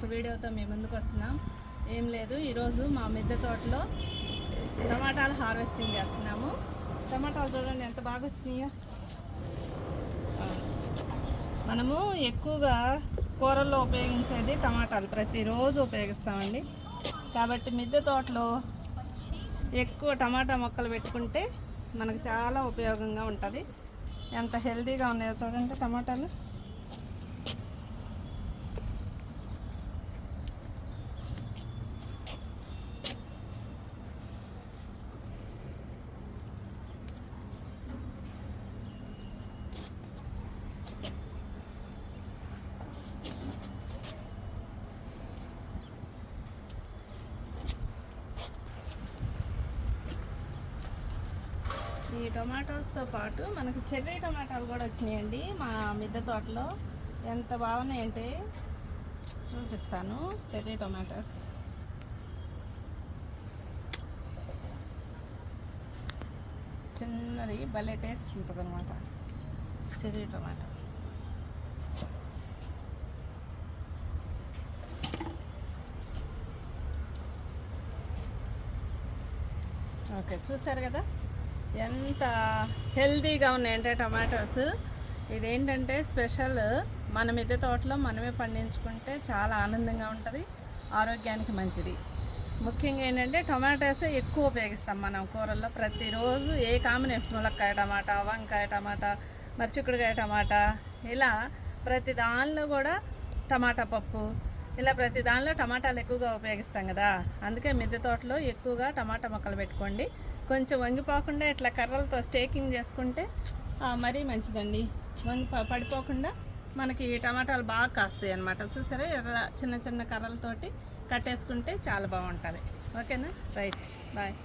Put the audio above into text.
ఒక వీడియోతో మీ ముందుకు వస్తున్నాం. ఏం లేదు, ఈరోజు మా మిద్దె తోటలో టమాటాలు హార్వెస్టింగ్ చేస్తున్నాము. టమాటాలు చూడండి ఎంత బాగా వచ్చినాయో. మనము ఎక్కువగా కూరల్లో ఉపయోగించేది టమాటాలు, ప్రతిరోజు ఉపయోగిస్తామండి. కాబట్టి మిద్దె తోటలో ఎక్కువ టమాటా మొక్కలు పెట్టుకుంటే మనకు చాలా ఉపయోగంగా ఉంటుంది. ఎంత హెల్తీగా ఉన్నాయో చూడండి టమాటాలు. ఈ టొమాటోస్తో పాటు మనకు చెర్రీ టమాటాలు కూడా వచ్చినాయండి మా మిద్దె తోటలో. ఎంత బాగున్నాయంటే చూపిస్తాను. చెర్రీ టొమాటోస్ చిన్నది భలే టేస్ట్ ఉంటుంది అనమాట చెర్రీ టొమాటో. ఓకే, చూసారు కదా ఎంత హెల్తీగా ఉన్నాయంటే టమాటోస్. ఇదేంటంటే స్పెషల్, మన మిద్దె తోటలో మనమే పండించుకుంటే చాలా ఆనందంగా ఉంటుంది, ఆరోగ్యానికి మంచిది. ముఖ్యంగా ఏంటంటే టమాటాస్ ఎక్కువ ఉపయోగిస్తాం మనం కూరల్లో ప్రతిరోజు. ఏ కాంబినేషన్, ములక్కాయ టమాటా, వంకాయ టమాటా, మర్చికుడుకాయ టమాటా, ఇలా ప్రతి దానిలో కూడా టమాటా పప్పు, ఇలా ప్రతి దానిలో టమాటాలు ఎక్కువగా ఉపయోగిస్తాం కదా. అందుకే మిద్దె తోటలో ఎక్కువగా టమాటా మొక్కలు పెట్టుకోండి. కొంచెం వంగిపోకుండా ఇట్లా కర్రలతో స్టేకింగ్ చేసుకుంటే మరీ మంచిదండి. పడిపోకుండా మనకి టమాటాలు బాగా కాస్తాయి అన్నమాట. చూసారా, ఎర్ర చిన్న చిన్న కర్రలతోటి కట్టేసుకుంటే చాలా బాగుంటుంది. ఓకేనా, రైట్, బాయ్.